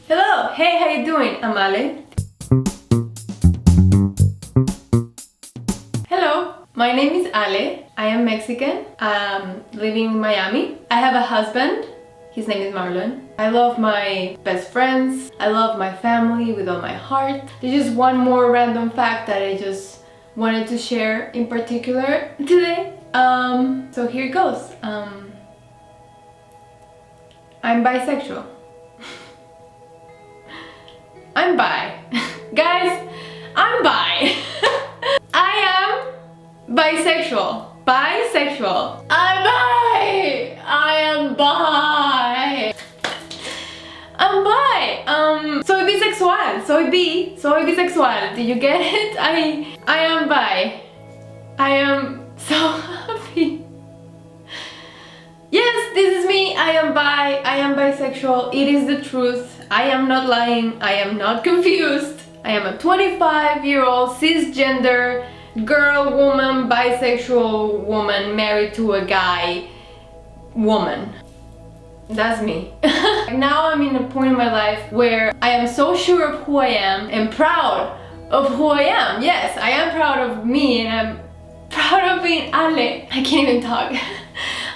Hello! Hey, how you doing? I'm Ale. Hello, my name is Ale. I am Mexican. I'm living in Miami. I have a husband. His name is Marvin. I love my best friends. I love my family with all my heart. There's just one more random fact that I just wanted to share in particular today. So here it goes. I'm bisexual. I'm bi. Guys, I'm bi. I am bisexual. Bisexual. I'm bi. I am bi. I'm bi. Soy bisexual. Soy bisexual. Did you get it? I am bi. I am so happy. Yes, this is me. I am bi. I am bisexual. It is the truth. I am not lying. I am not confused. I am a 25-year-old cisgender girl, woman, bisexual woman married to a guy woman. That's me. Now I'm in a point in my life where I am so sure of who I am and proud of who I am. Yes, I am proud of me and I'm proud of being Ale. I can't even talk.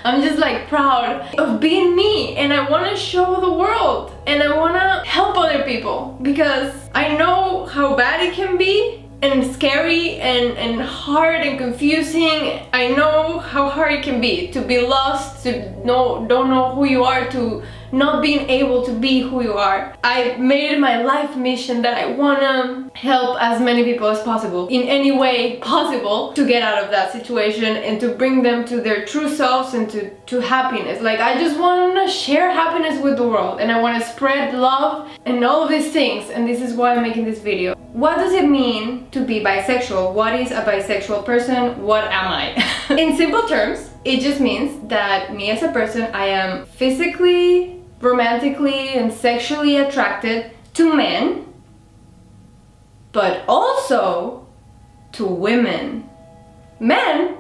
I'm just like proud of being me and I want to show the world and I want to help other people because I know how bad it can be and scary and hard and confusing. I know how hard it can be to be lost, to don't know who you are, to not being able to be who you are. I made it my life mission that I wanna help as many people as possible in any way possible to get out of that situation and to bring them to their true selves and to happiness. Like I just wanna share happiness with the world and I wanna spread love and all of these things, and this is why I'm making this video. What does it mean to be bisexual? What is a bisexual person? What am I? In simple terms, it just means that me as a person, I am physically, romantically, and sexually attracted to men, but also to women. Men,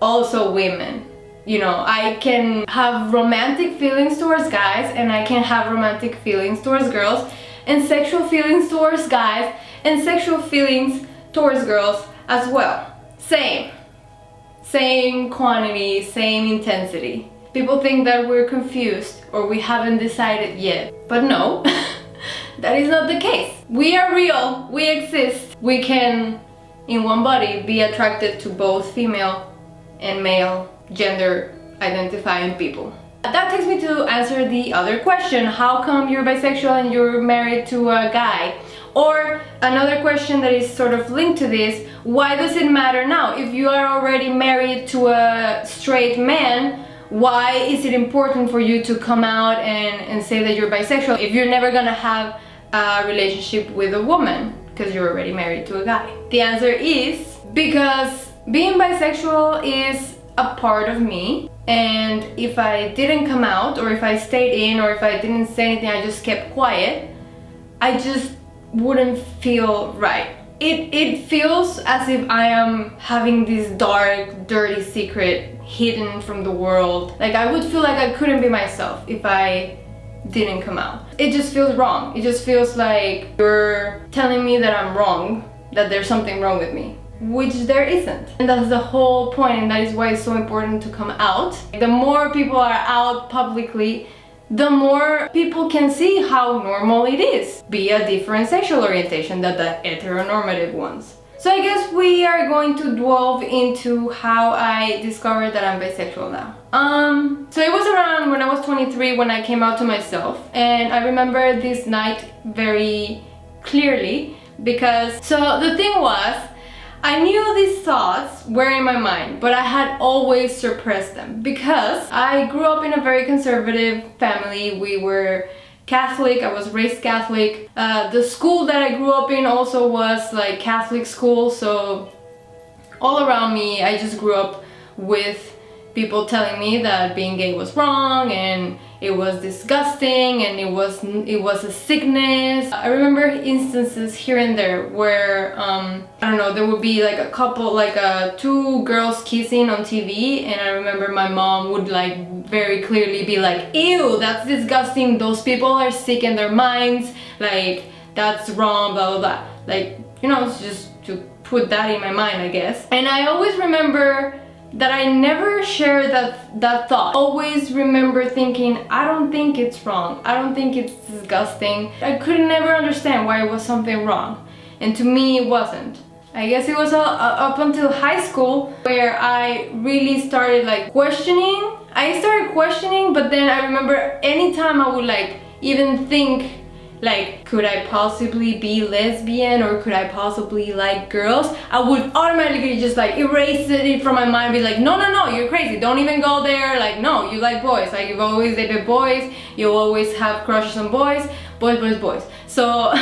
also women. You know, I can have romantic feelings towards guys and I can have romantic feelings towards girls and sexual feelings towards guys and sexual feelings towards girls as well. Same quantity, same intensity. People think that we're confused or we haven't decided yet, but no, that is not the case. We are real, we exist. We can, in one body, be attracted to both female and male gender identifying people. That takes me to answer the other question. How come you're bisexual and you're married to a guy? Or another question that is sort of linked to this, why does it matter now? If you are already married to a straight man, why is it important for you to come out and say that you're bisexual if you're never gonna have a relationship with a woman because you're already married to a guy? The answer is because being bisexual is a part of me, and if I didn't come out or if I stayed in or if I didn't say anything, I just kept quiet, I just wouldn't feel right. It feels as if I am having this dark, dirty secret hidden from the world. Like I would feel like I couldn't be myself if I didn't come out. It just feels wrong. It just feels like you're telling me that I'm wrong, that there's something wrong with me, which there isn't. And that's the whole point, and that is why it's so important to come out. The more people are out publicly, the more people can see how normal it is. Be a different sexual orientation than the heteronormative ones. So I guess we are going to delve into how I discovered that I'm bisexual now. So it was around when I was 23 when I came out to myself, and I remember this night very clearly because, so the thing was, I knew these thoughts were in my mind, but I had always suppressed them because I grew up in a very conservative family. We were Catholic, I was raised Catholic. The school that I grew up in also was like Catholic school, so all around me I just grew up with people telling me that being gay was wrong and it was disgusting and it was a sickness. I remember instances here and there where I don't know, there would be like a couple, like two girls kissing on TV, and I remember my mom would like very clearly be like, ew, that's disgusting, those people are sick in their minds, like that's wrong, blah blah blah. Like, you know, it's just to put that in my mind, I guess. And I always remember that I never shared that thought. Always remember thinking, I don't think it's wrong, I don't think it's disgusting. I could never understand why it was something wrong, and to me it wasn't. I guess it was up until high school where I really started like questioning. I started questioning, but then I remember anytime I would like even think like, could I possibly be lesbian, or could I possibly like girls, I would automatically just like erase it from my mind, be like, no, you're crazy, don't even go there, like, no, you like boys, like you've always dated boys, you always have crushes on boys. So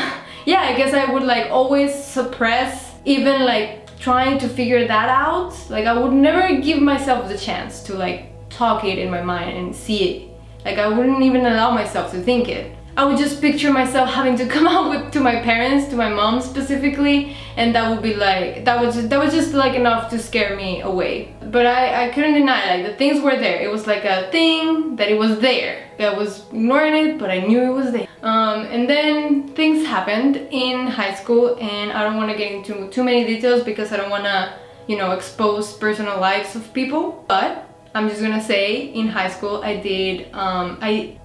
yeah, I guess I would like always suppress even like trying to figure that out. Like I would never give myself the chance to like talk it in my mind and see it. Like I wouldn't even allow myself to think it. I would just picture myself having to come out with to my parents, to my mom specifically, and that would be like, that was just like enough to scare me away. But I couldn't deny, like the things were there. It was like a thing that it was there. I was ignoring it, but I knew it was there. And then things happened in high school, and I don't want to get into too many details because I don't want to, you know, expose personal lives of people. But I'm just gonna say, in high school I did, I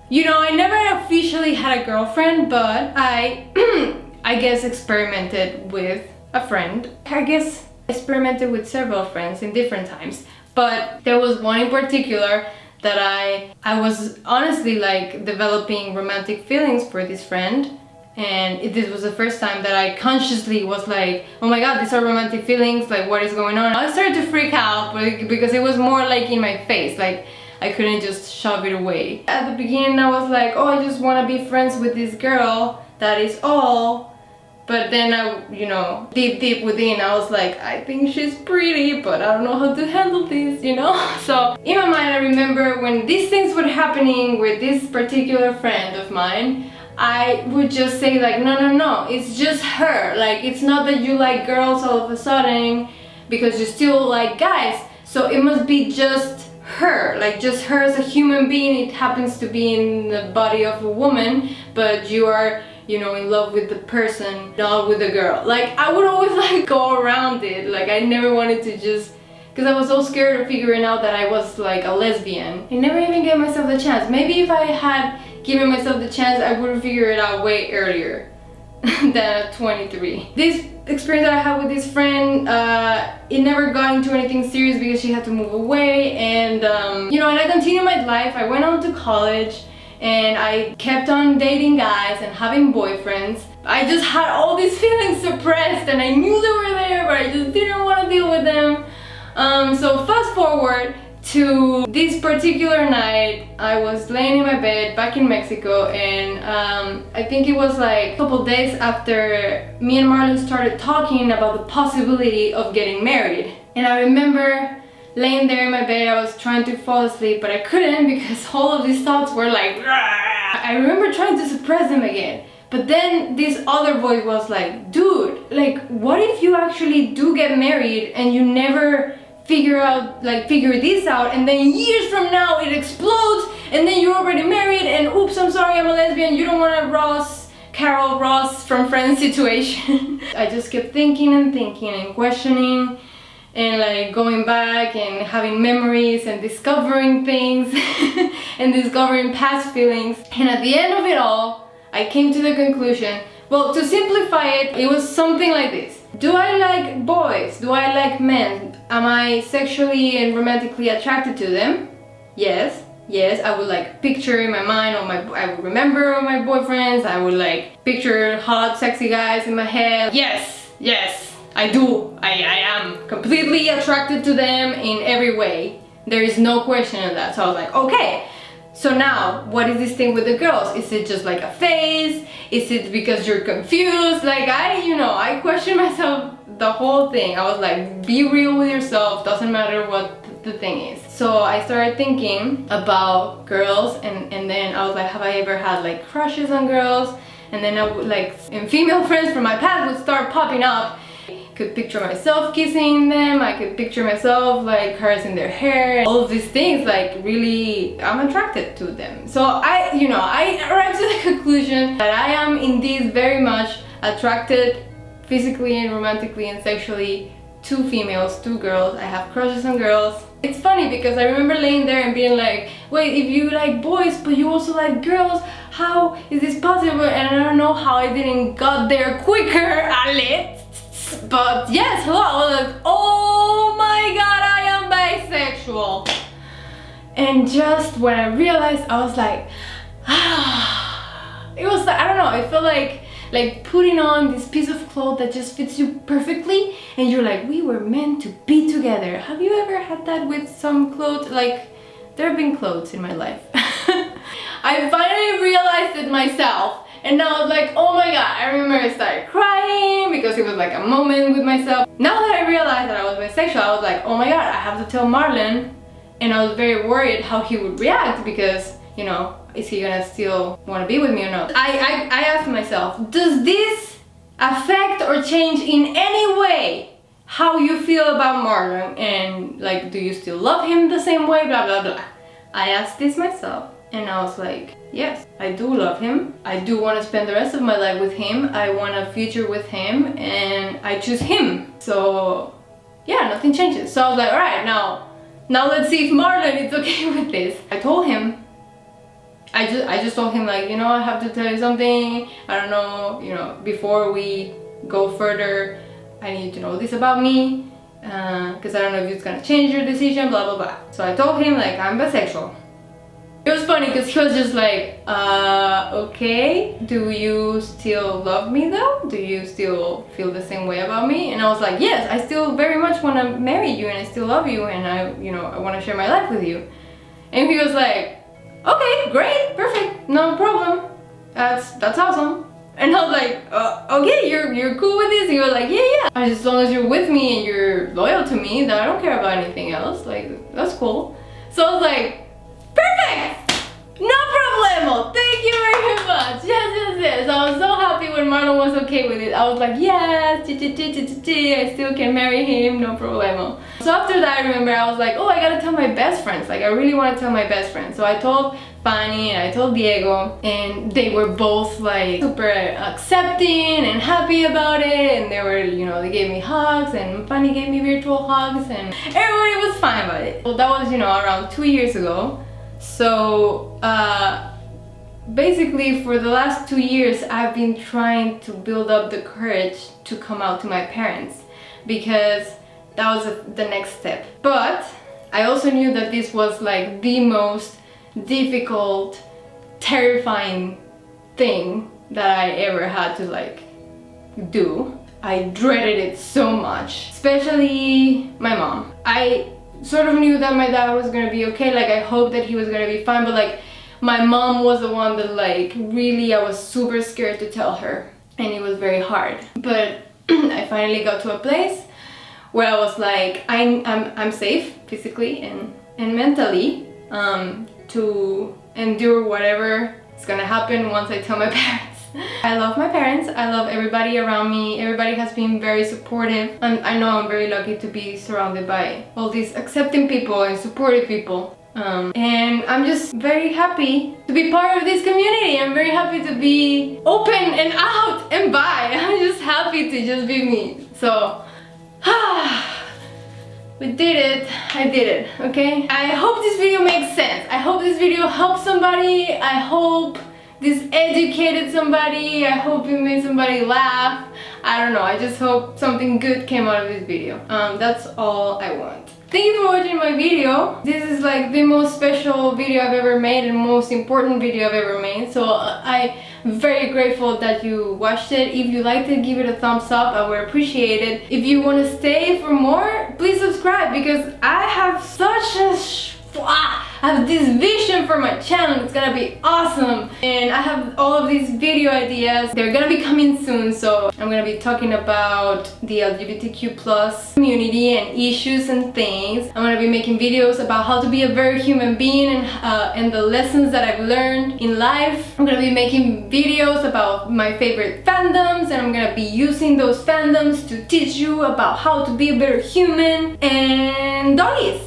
never officially had a girlfriend, but I guess experimented with a friend. I guess experimented with several friends in different times, but there was one in particular that I was honestly like developing romantic feelings for this friend, and this was the first time that I consciously was like, oh my god, these are romantic feelings, like what is going on? I started to freak out because it was more like in my face, like I couldn't just shove it away. At the beginning I was like, oh, I just want to be friends with this girl, that is all. But then I, you know, deep within I was like, I think she's pretty, but I don't know how to handle this, you know? So in my mind I remember when these things were happening with this particular friend of mine, I would just say like, no, it's just her. Like, it's not that you like girls all of a sudden because you still like guys, so it must be just her, like just her as a human being. It happens to be in the body of a woman, but you are, you know, in love with the person, not with the girl. Like I would always like go around it, like I never wanted to just, because I was so scared of figuring out that I was like a lesbian. I never even gave myself the chance. Maybe if I had given myself the chance, I would have figured it out way earlier than at 23. This experience that I had with this friend, it never got into anything serious because she had to move away, and you know, and I continued my life. I went on to college and I kept on dating guys and having boyfriends. I just had all these feelings suppressed, and I knew they were there, but I just didn't want to deal with them. So fast forward to this particular night, I was laying in my bed back in Mexico, and I think it was like a couple days after me and Marlon started talking about the possibility of getting married. And I remember laying there in my bed, I was trying to fall asleep, but I couldn't because all of these thoughts were like, rah! I remember trying to suppress them again. But then this other voice was like, dude, like what if you actually do get married and you never figure this out, and then years from now it explodes and then you're already married and oops, I'm sorry, I'm a lesbian, you don't want a Carol Ross from Friends situation. I just kept thinking and questioning and like going back and having memories and discovering things and discovering past feelings. And at the end of it all, I came to the conclusion, well, to simplify it, it was something like this. Do I like boys? Do I like men? Am I sexually and romantically attracted to them? Yes, I would like picture in my mind, I would remember all my boyfriends, I would like picture hot, sexy guys in my head. Yes, I do. I am completely attracted to them in every way. There is no question of that. So I was like, okay. So now, what is this thing with the girls? Is it just like a phase? Is it because you're confused? Like I question myself the whole thing. I was like, be real with yourself, doesn't matter what the thing is. So I started thinking about girls, and then I was like, have I ever had like crushes on girls? And then I would like, and female friends from my past would start popping up. I could picture myself kissing them, I could picture myself like caressing their hair, all of these things, like really, I'm attracted to them. So I arrived to the conclusion that I am indeed very much attracted physically and romantically and sexually to females, to girls. I have crushes on girls. It's funny because I remember laying there and being like, wait, if you like boys but you also like girls, how is this possible? And I don't know how I didn't got there quicker, Ale. But yes, hello, I was like, oh my god, I am bisexual. And just when I realized, I was like, it was like, I don't know, it felt like putting on this piece of cloth that just fits you perfectly, and you're like, we were meant to be together. Have you ever had that with some clothes? Like, there have been clothes in my life. I finally realized it myself, and now I was like, oh my god. I remember I started crying because it was like a moment with myself. Now that I realized that I was bisexual, I was like, oh my god, I have to tell Marlon. And I was very worried how he would react because, you know, is he gonna still want to be with me or not? I asked myself, does this affect or change in any way how you feel about Marlon? And like, do you still love him the same way? Blah blah blah. I asked this myself, and I was like, yes, I do love him. I do want to spend the rest of my life with him. I want a future with him, and I choose him. So yeah, nothing changes. So I was like, all right, now let's see if Marlon is okay with this. I told him. I just told him, like, you know, I have to tell you something. I don't know, you know, before we go further, I need to know this about me, because I don't know if it's gonna change your decision, blah blah blah. So I told him, like, I'm bisexual. It was funny because he was just like, okay, do you still love me though? Do you still feel the same way about me? And I was like, yes, I still very much want to marry you, and I still love you, and I want to share my life with you. And he was like, okay, great, perfect, no problem. That's awesome. And I was like, okay, you're cool with this? And he was like, yeah. As long as you're with me and you're loyal to me, then I don't care about anything else. Like, that's cool. So I was like, perfect! No problemo! Thank you very much! Yes. I was so happy when Marlon was okay with it. I was like, yes, I still can marry him, no problemo. So after that, I remember I was like, oh, I gotta tell my best friends. Like, I really want to tell my best friends. So I told Fanny and I told Diego, and they were both like super accepting and happy about it, and they were, you know, they gave me hugs, and Fanny gave me virtual hugs, and everybody was fine about it. Well, that was, you know, around 2 years ago. So basically for the last 2 years I've been trying to build up the courage to come out to my parents, because that was the next step. But I also knew that this was like the most difficult, terrifying thing that I ever had to like do. I dreaded it so much, especially my mom. I sort of knew that my dad was gonna be okay, like I hoped that he was gonna be fine, but like my mom was the one that like really I was super scared to tell her, and it was very hard. But I finally got to a place where I was like, I'm safe physically and mentally to endure whatever is gonna happen once I tell my parents. I love my parents, I love everybody around me, everybody has been very supportive, and I know I'm very lucky to be surrounded by all these accepting people and supportive people. And I'm just very happy to be part of this community. I'm very happy to be open and out and bi. I'm just happy to just be me. So, we did it. I did it, okay? I hope this video makes sense. I hope this video helped somebody. I hope this educated somebody. I hope it made somebody laugh. I don't know, I just hope something good came out of this video. That's all I want. Thank you for watching my video. This is like the most special video I've ever made and most important video I've ever made. So I'm very grateful that you watched it. If you liked it, give it a thumbs up. I would appreciate it. If you want to stay for more, please subscribe, because I have such a I have this vision for my channel. It's gonna be awesome. And I have all of these video ideas. They're gonna be coming soon. So I'm gonna be talking about the LGBTQ plus community and issues and things. I'm gonna be making videos about how to be a very human being and the lessons that I've learned in life. I'm gonna be making videos about my favorite fandoms, and I'm gonna be using those fandoms to teach you about how to be a better human and doggies.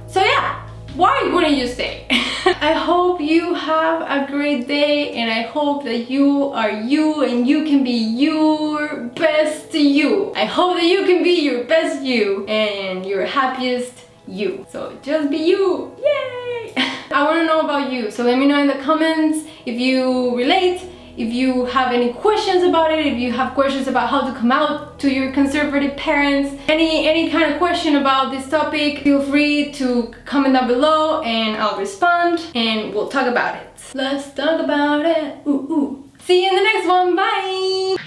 So yeah, why wouldn't you stay? I hope you have a great day, and I hope that you are you and you can be your best you. I hope that you can be your best you and your happiest you. So just be you. Yay! I want to know about you, so let me know in the comments if you relate, if you have any questions about it, if you have questions about how to come out to your conservative parents, any kind of question about this topic, feel free to comment down below and I'll respond and we'll talk about it. Let's talk about it. Ooh, ooh. See you in the next one. Bye!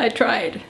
I tried.